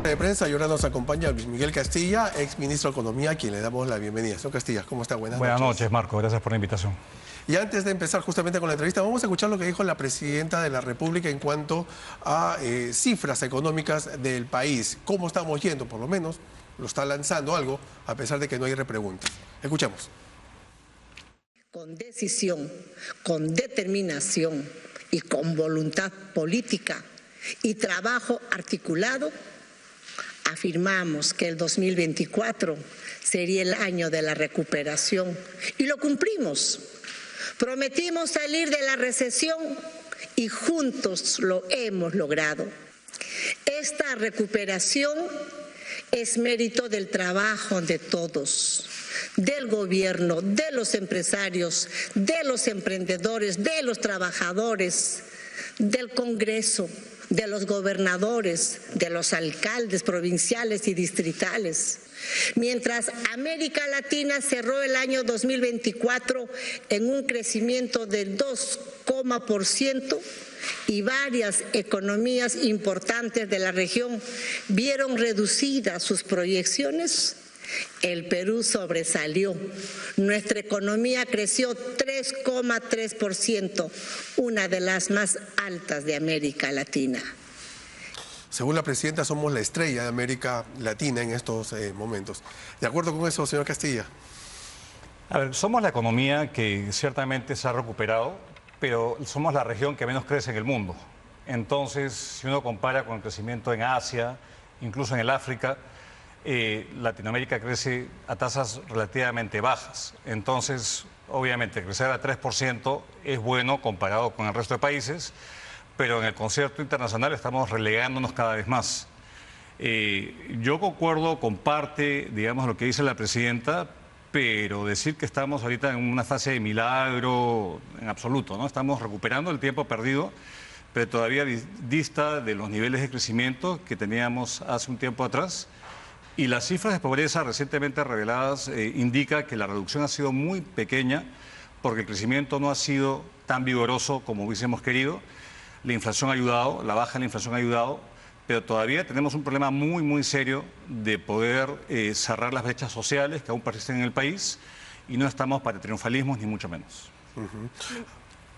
De prensa y ahora nos acompaña Luis Miguel Castilla, ex ministro de Economía, a quien le damos la bienvenida. Señor Castilla, ¿cómo está? Buenas noches, Marco. Gracias por la invitación. Y antes de empezar justamente con la entrevista, vamos a escuchar lo que dijo la presidenta de la República en cuanto a cifras económicas del país. ¿Cómo estamos yendo? Por lo menos lo está lanzando algo, a pesar de que no hay repreguntas. Escuchemos. Con decisión, con determinación y con voluntad política y trabajo articulado, afirmamos que el 2024 sería el año de la recuperación y lo cumplimos. Prometimos salir de la recesión y juntos lo hemos logrado. Esta recuperación es mérito del trabajo de todos, del gobierno, de los empresarios, de los emprendedores, de los trabajadores, del Congreso, de los gobernadores, de los alcaldes provinciales y distritales. Mientras América Latina cerró el año 2024 en un crecimiento del 2% y varias economías importantes de la región vieron reducidas sus proyecciones, el Perú sobresalió. Nuestra economía creció 3,3%, una de las más altas de América Latina. Según la presidenta, somos la estrella de América Latina en estos momentos. ¿De acuerdo con eso, señor Castilla? A ver, somos la economía que ciertamente se ha recuperado, pero somos la región que menos crece en el mundo. Entonces, si uno compara con el crecimiento en Asia, incluso en el África, Latinoamérica crece a tasas relativamente bajas. Entonces, obviamente, crecer a 3% es bueno comparado con el resto de países, pero en el concierto internacional estamos relegándonos cada vez más. Yo concuerdo con parte, digamos, lo que dice la presidenta, pero decir que estamos ahorita en una fase de milagro, en absoluto, ¿no? Estamos recuperando el tiempo perdido, pero todavía dista de los niveles de crecimiento que teníamos hace un tiempo atrás. Y las cifras de pobreza recientemente reveladas indican que la reducción ha sido muy pequeña porque el crecimiento no ha sido tan vigoroso como hubiésemos querido. La inflación ha ayudado, la baja de la inflación ha ayudado, pero todavía tenemos un problema muy, muy serio de poder cerrar las brechas sociales que aún persisten en el país y no estamos para triunfalismos ni mucho menos.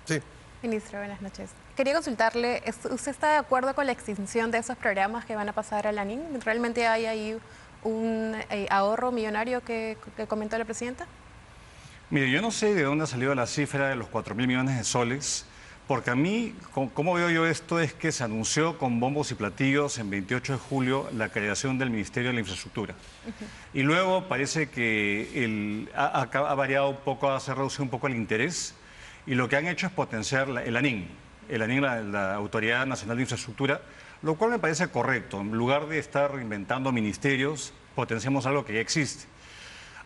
Sí. Ministro, buenas noches. Quería consultarle, ¿usted está de acuerdo con la extinción de esos programas que van a pasar a la ANIN? ¿Realmente hay ahí un ahorro millonario que comentó la presidenta? Mire, yo no sé de dónde ha salido la cifra de los 4.000 millones de soles, porque a mí, como veo yo esto, es que se anunció con bombos y platillos en 28 de julio la creación del Ministerio de la Infraestructura. Y luego parece que ha variado un poco, se ha reducido un poco el interés, y lo que han hecho es potenciar el ANIN, la Autoridad Nacional de Infraestructura, lo cual me parece correcto. En lugar de estar inventando ministerios, potenciamos algo que ya existe.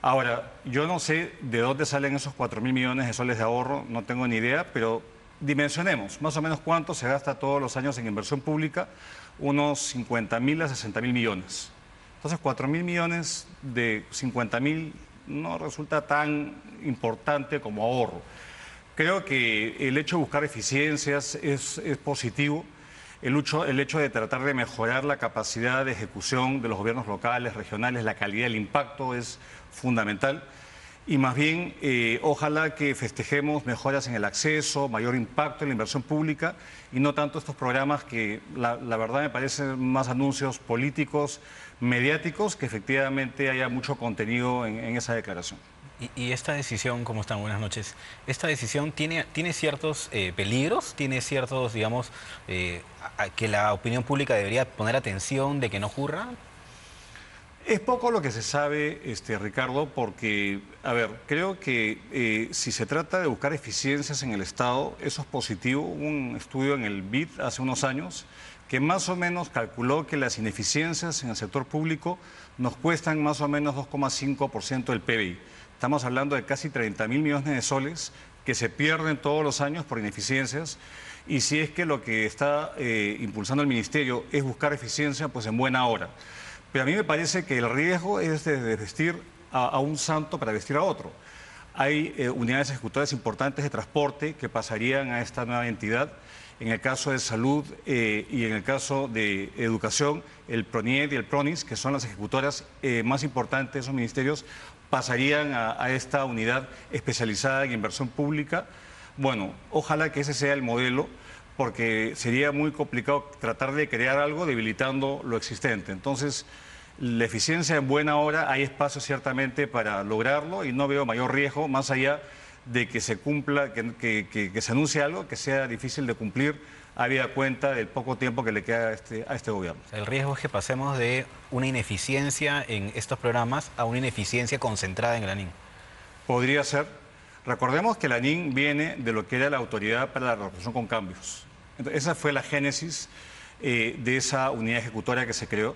Ahora, yo no sé de dónde salen esos 4.000 millones de soles de ahorro, no tengo ni idea, pero dimensionemos más o menos cuánto se gasta todos los años en inversión pública, unos 50.000 a 60.000 millones. Entonces, 4.000 millones de 50.000 no resulta tan importante como ahorro. Creo que el hecho de buscar eficiencias es positivo. El hecho de tratar de mejorar la capacidad de ejecución de los gobiernos locales, regionales, la calidad del impacto es fundamental. Y más bien, ojalá que festejemos mejoras en el acceso, mayor impacto en la inversión pública y no tanto estos programas que la verdad me parecen más anuncios políticos, mediáticos, que efectivamente haya mucho contenido en esa declaración. Y esta decisión, ¿cómo están? Buenas noches. ¿Esta decisión tiene ciertos peligros? ¿Tiene ciertos, digamos, que la opinión pública debería poner atención de que no ocurra? Es poco lo que se sabe, Ricardo, porque, a ver, creo que si se trata de buscar eficiencias en el Estado, eso es positivo. Hubo un estudio en el BID hace unos años que más o menos calculó que las ineficiencias en el sector público nos cuestan más o menos 2,5% del PBI. Estamos hablando de casi 30.000 millones de soles que se pierden todos los años por ineficiencias. Y si es que lo que está impulsando el Ministerio es buscar eficiencia, pues en buena hora. Pero a mí me parece que el riesgo es de vestir a un santo para vestir a otro. Hay unidades ejecutoras importantes de transporte que pasarían a esta nueva entidad en el caso de salud y en el caso de educación, el PRONIED y el PRONIS, que son las ejecutoras más importantes de esos ministerios, pasarían a esta unidad especializada en inversión pública. Bueno, ojalá que ese sea el modelo, porque sería muy complicado tratar de crear algo debilitando lo existente. Entonces, la eficiencia en buena hora, hay espacio ciertamente para lograrlo y no veo mayor riesgo más allá de que se cumpla, que se anuncie algo que sea difícil de cumplir, habida cuenta del poco tiempo que le queda a este gobierno. El riesgo es que pasemos de una ineficiencia en estos programas a una ineficiencia concentrada en el ANIN. Podría ser. Recordemos que la ANIN viene de lo que era la Autoridad para la Reorganización con Cambios. Entonces, esa fue la génesis de esa unidad ejecutoria que se creó.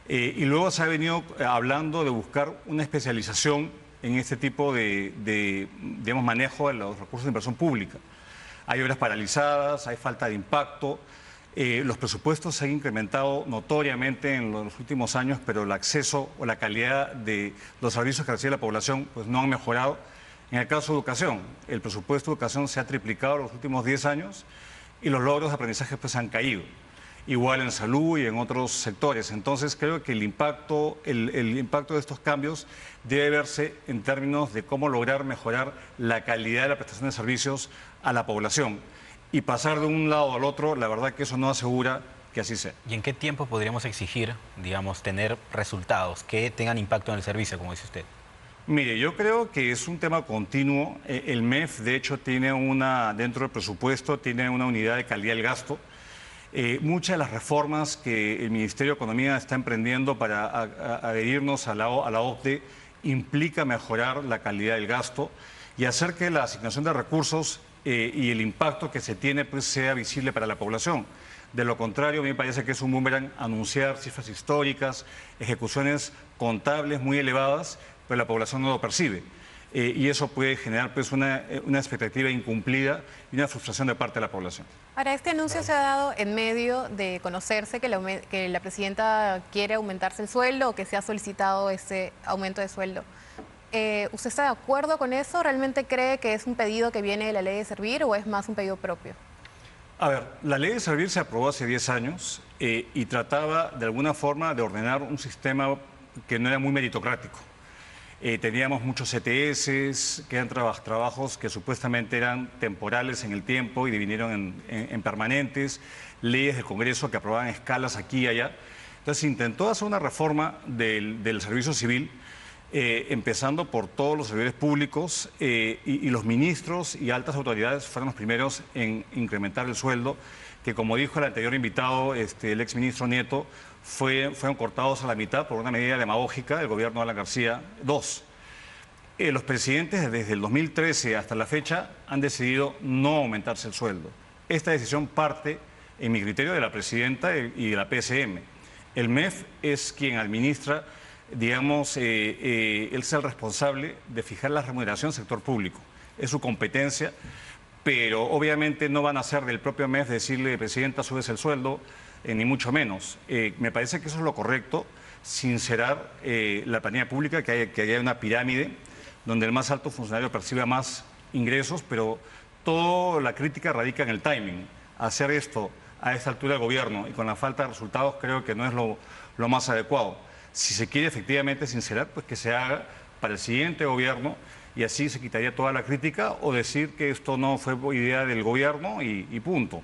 Y luego se ha venido hablando de buscar una especialización en este tipo de digamos, manejo de los recursos de inversión pública. Hay obras paralizadas, hay falta de impacto, los presupuestos se han incrementado notoriamente en los últimos años, pero el acceso o la calidad de los servicios que recibe la población pues, no han mejorado. En el caso de educación, el presupuesto de educación se ha triplicado en los últimos 10 años y los logros de aprendizaje pues, han caído. Igual en salud y en otros sectores. Entonces creo que el impacto de estos cambios debe verse en términos de cómo lograr mejorar la calidad de la prestación de servicios a la población. Y pasar de un lado al otro, la verdad que eso no asegura que así sea. ¿Y en qué tiempo podríamos exigir, digamos, tener resultados que tengan impacto en el servicio, como dice usted? Mire, yo creo que es un tema continuo. El MEF, de hecho, tiene dentro del presupuesto, tiene una unidad de calidad del gasto. Muchas de las reformas que el Ministerio de Economía está emprendiendo para adherirnos a la OCDE implica mejorar la calidad del gasto y hacer que la asignación de recursos y el impacto que se tiene pues, sea visible para la población. De lo contrario, a mí me parece que es un boomerang anunciar cifras históricas, ejecuciones contables muy elevadas, pero la población no lo percibe. Y eso puede generar pues, una expectativa incumplida y una frustración de parte de la población. Ahora, este anuncio se ha dado en medio de conocerse que la presidenta quiere aumentarse el sueldo o que se ha solicitado ese aumento de sueldo. ¿Usted está de acuerdo con eso? ¿Realmente cree que es un pedido que viene de la ley de servir o es más un pedido propio? A ver, la ley de servir se aprobó hace 10 años y trataba de alguna forma de ordenar un sistema que no era muy meritocrático. Teníamos muchos CTS, que eran trabajos que supuestamente eran temporales en el tiempo y divinieron en permanentes, leyes del Congreso que aprobaban escalas aquí y allá. Entonces se intentó hacer una reforma del servicio civil, empezando por todos los servidores públicos y los ministros y altas autoridades fueron los primeros en incrementar el sueldo, que como dijo el anterior invitado, el exministro Nieto, fueron cortados a la mitad por una medida demagógica del gobierno de Alan García II. Los presidentes desde el 2013 hasta la fecha han decidido no aumentarse el sueldo. Esta decisión parte, en mi criterio, de la presidenta y de la PSM. El MEF es quien administra, digamos, él es el responsable de fijar la remuneración del sector público. Es su competencia, pero obviamente no van a ser del propio MEF decirle, presidenta, subes el sueldo, ni mucho menos. Me parece que eso es lo correcto, sincerar la planilla pública, que haya una pirámide donde el más alto funcionario perciba más ingresos, pero toda la crítica radica en el timing. Hacer esto a esta altura del gobierno y con la falta de resultados creo que no es lo más adecuado. Si se quiere efectivamente sincerar, pues que se haga para el siguiente gobierno y así se quitaría toda la crítica o decir que esto no fue idea del gobierno y punto.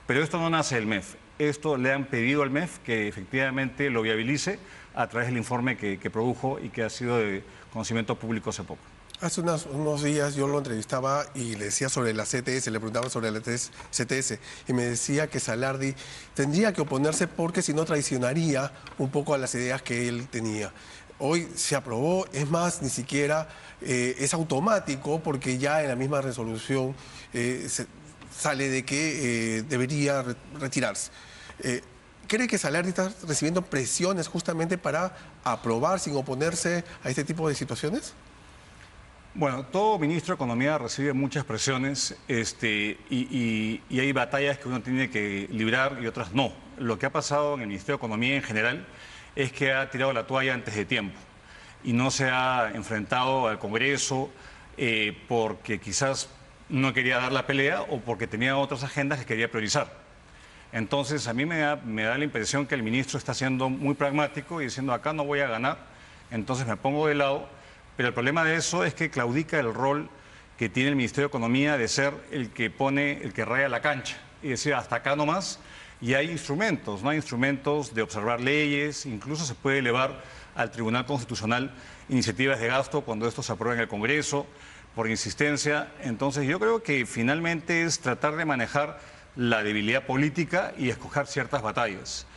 Pero esto no nace del MEF. Esto le han pedido al MEF que efectivamente lo viabilice a través del informe que produjo y que ha sido de conocimiento público hace poco. Hace unos días yo lo entrevistaba y le decía sobre la CTS, le preguntaba sobre la CTS y me decía que Salardi tendría que oponerse porque si no traicionaría un poco a las ideas que él tenía. Hoy se aprobó, es más, ni siquiera es automático porque ya en la misma resolución sale de que debería retirarse. ¿Cree que Salardi está recibiendo presiones justamente para aprobar sin oponerse a este tipo de situaciones? Bueno, todo ministro de Economía recibe muchas presiones y hay batallas que uno tiene que librar y otras no. Lo que ha pasado en el Ministerio de Economía en general es que ha tirado la toalla antes de tiempo y no se ha enfrentado al Congreso porque quizás no quería dar la pelea o porque tenía otras agendas que quería priorizar. Entonces, a mí me da la impresión que el ministro está siendo muy pragmático y diciendo, acá no voy a ganar, entonces me pongo de lado. Pero el problema de eso es que claudica el rol que tiene el Ministerio de Economía de ser el que raya la cancha y decir, hasta acá nomás. Y hay instrumentos, ¿no? Hay instrumentos de observar leyes, incluso se puede elevar al Tribunal Constitucional iniciativas de gasto cuando esto se aprueba en el Congreso, por insistencia. Entonces yo creo que finalmente es tratar de manejar la debilidad política y escoger ciertas batallas.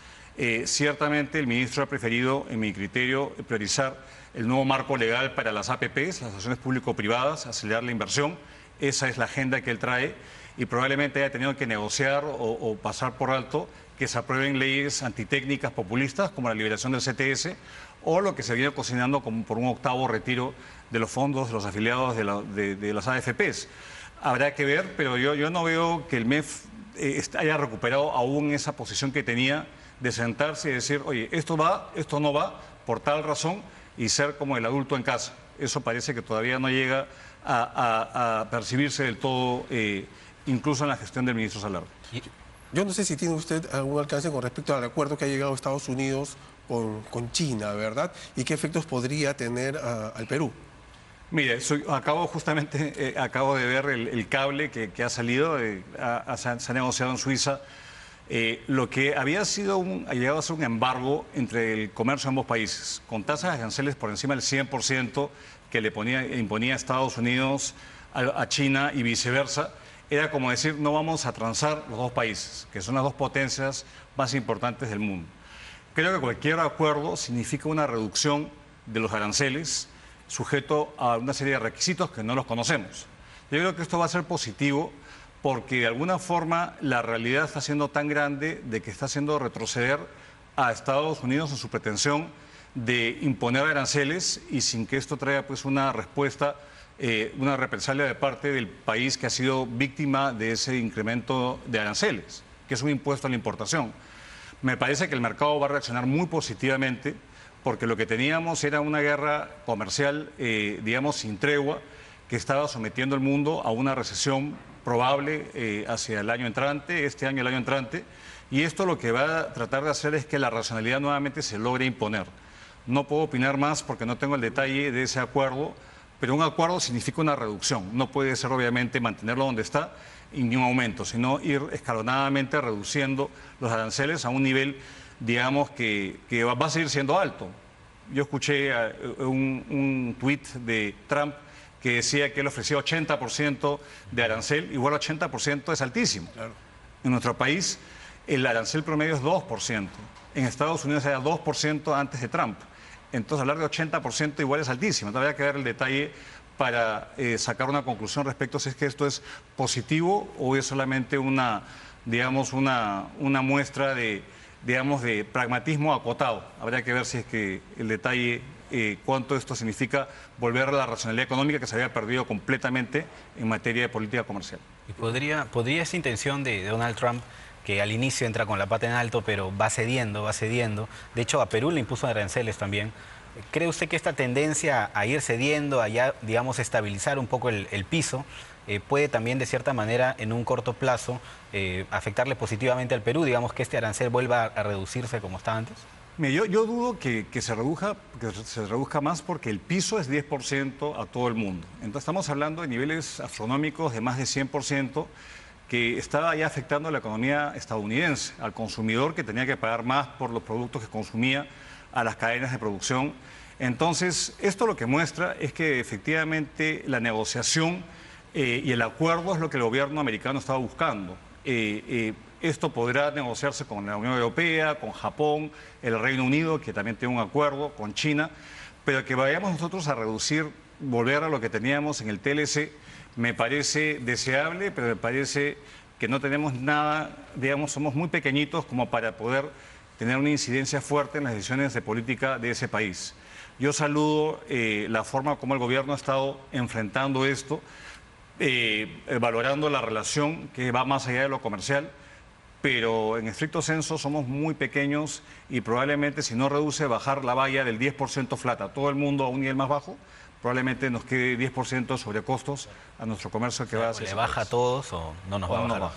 Ciertamente el ministro ha preferido, en mi criterio, priorizar el nuevo marco legal para las APPs, las asociaciones público-privadas, acelerar la inversión. Esa es la agenda que él trae y probablemente haya tenido que negociar o pasar por alto que se aprueben leyes antitécnicas populistas como la liberación del CTS o lo que se viene cocinando como por un octavo retiro de los fondos de los afiliados de las AFPs. Habrá que ver, pero yo no veo que el MEF haya recuperado aún esa posición que tenía de sentarse y decir, oye, esto va, esto no va, por tal razón, y ser como el adulto en casa. Eso parece que todavía no llega a percibirse del todo, incluso en la gestión del ministro Salardo. Yo no sé si tiene usted algún alcance con respecto al acuerdo que ha llegado Estados Unidos con China, ¿verdad? ¿Y qué efectos podría tener al Perú? Mire, acabo de ver el cable que ha salido, se ha negociado en Suiza. Lo que ha llegado a ser un embargo entre el comercio de ambos países, con tasas de aranceles por encima del 100% que imponía Estados Unidos a China y viceversa. Era como decir, no vamos a transar los dos países, que son las dos potencias más importantes del mundo. Creo que cualquier acuerdo significa una reducción de los aranceles sujeto a una serie de requisitos que no los conocemos. Yo creo que esto va a ser positivo porque de alguna forma la realidad está siendo tan grande de que está haciendo retroceder a Estados Unidos en su pretensión de imponer aranceles y sin que esto traiga pues una respuesta, una represalia de parte del país que ha sido víctima de ese incremento de aranceles, que es un impuesto a la importación. Me parece que el mercado va a reaccionar muy positivamente porque lo que teníamos era una guerra comercial, digamos, sin tregua, que estaba sometiendo al mundo a una recesión probable hacia el año entrante, este año, el año entrante, y esto lo que va a tratar de hacer es que la racionalidad nuevamente se logre imponer. No puedo opinar más porque no tengo el detalle de ese acuerdo, pero un acuerdo significa una reducción. No puede ser obviamente mantenerlo donde está y ni un aumento, sino ir escalonadamente reduciendo los aranceles a un nivel, digamos, que va a seguir siendo alto. Yo escuché un tuit de Trump que decía que él ofrecía 80% de arancel, igual 80% es altísimo. Claro. En nuestro país el arancel promedio es 2%. En Estados Unidos era 2% antes de Trump. Entonces hablar de 80% igual es altísimo. Todavía hay que ver el detalle para sacar una conclusión respecto a si es que esto es positivo o es solamente una muestra de pragmatismo acotado. Habría que ver si es que el detalle, cuánto esto significa volver a la racionalidad económica que se había perdido completamente en materia de política comercial. ¿Y podría esa intención de Donald Trump, que al inicio entra con la pata en alto, pero va cediendo? De hecho, a Perú le impuso aranceles también. ¿Cree usted que esta tendencia a ir cediendo, a ya, digamos, estabilizar un poco el piso, puede también, de cierta manera, en un corto plazo, afectarle positivamente al Perú? Digamos que este arancel vuelva a reducirse como estaba antes. Yo dudo que se reduzca más porque el piso es 10% a todo el mundo. Entonces estamos hablando de niveles astronómicos de más de 100%, que estaba ya afectando a la economía estadounidense, al consumidor que tenía que pagar más por los productos que consumía, a las cadenas de producción. Entonces, esto lo que muestra es que efectivamente la negociación y el acuerdo es lo que el gobierno americano estaba buscando. Esto podrá negociarse con la Unión Europea, con Japón, el Reino Unido, que también tiene un acuerdo, con China, pero que vayamos nosotros a reducir, volver a lo que teníamos en el TLC, me parece deseable, pero me parece que no tenemos nada, digamos, somos muy pequeñitos como para poder tener una incidencia fuerte en las decisiones de política de ese país. Yo saludo la forma como el gobierno ha estado enfrentando esto, valorando la relación que va más allá de lo comercial, pero en estricto senso somos muy pequeños y probablemente si no reduce bajar la valla del 10% flat a todo el mundo a un nivel más bajo, probablemente nos quede 10% sobre costos a nuestro comercio que va hacia ¿Le ese baja a país. todos o no nos va a O no bajar?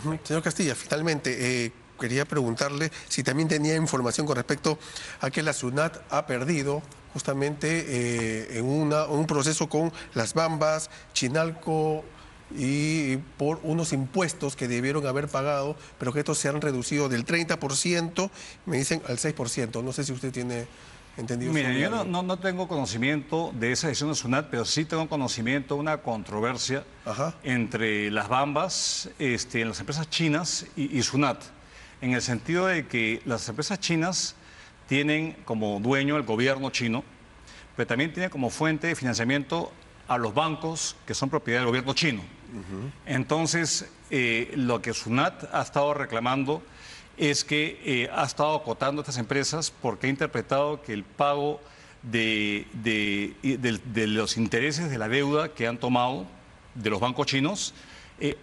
baja. Señor Castilla, finalmente, quería preguntarle si también tenía información con respecto a que la SUNAT ha perdido justamente en un proceso con Las Bambas, Chinalco y por unos impuestos que debieron haber pagado, pero que estos se han reducido del 30%, me dicen, al 6%. No sé si usted tiene entendido. Mire, sobre yo algo. no tengo conocimiento de esa decisión de SUNAT, pero sí tengo conocimiento de una controversia Ajá. entre Las Bambas, en las empresas chinas y SUNAT, en el sentido de que las empresas chinas tienen como dueño el gobierno chino, pero también tienen como fuente de financiamiento a los bancos que son propiedad del gobierno chino. Entonces, lo que SUNAT ha estado reclamando es que ha estado acotando a estas empresas porque ha interpretado que el pago de los intereses de la deuda que han tomado de los bancos chinos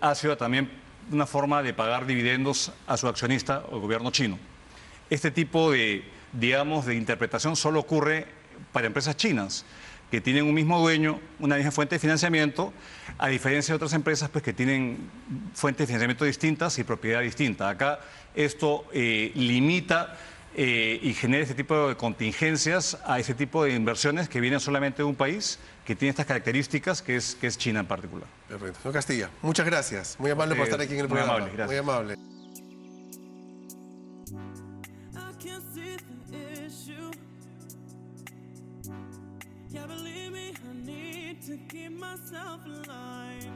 ha sido también una forma de pagar dividendos a su accionista o el gobierno chino. Este tipo de, digamos, de interpretación solo ocurre para empresas chinas, que tienen un mismo dueño, una misma fuente de financiamiento, a diferencia de otras empresas pues, que tienen fuentes de financiamiento distintas y propiedad distinta. Acá esto limita y genera este tipo de contingencias a ese tipo de inversiones que vienen solamente de un país que tiene estas características, que es China en particular. Perfecto. Señor Castilla, muchas gracias. Muy amable por estar aquí en el Muy programa. amable, gracias. Muy amable. I can't see the issue. Yeah, believe me, I need to keep myself alive.